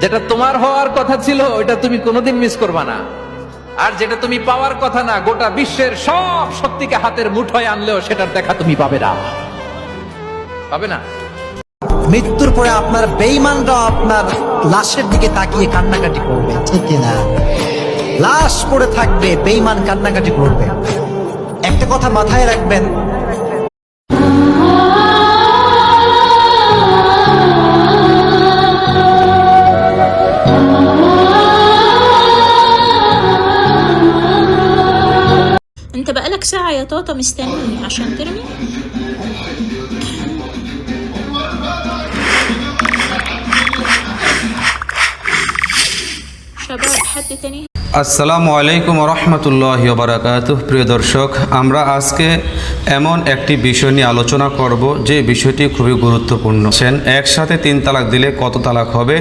যেটা তোমার হওয়ার কথা ছিল ওইটা তুমি কোনোদিন মিস করবা না, আর যেটা তুমি পাওয়ার কথা না, গোটা বিশ্বের সব শক্তিকে হাতের মুঠোয় আনলেও সেটার দেখা তুমি পাবে না, পাবে না। মৃত্যুর পরে আপনার বেঈমানরা আপনার লাশের দিকে তাকিয়ে কান্নাকাটি করবে, ঠিক না? লাশ পড়ে থাকবে, বেঈমান কান্নাকাটি করবে। একটা কথা মাথায় রাখবেন, انت بقالك ساعة يا طاطا مستني عشان ترمي. شباب حد تاني. আসসালামু আলাইকুম রহমতুল্লাহি ওয়া বারাকাতুহু। প্রিয় দর্শক, আমরা আজকে এমন একটি বিষয় নিয়ে আলোচনা করব যে বিষয়টি খুবই গুরুত্বপূর্ণ। একসাথে 3 তালাক দিলে কত তালাক হবে?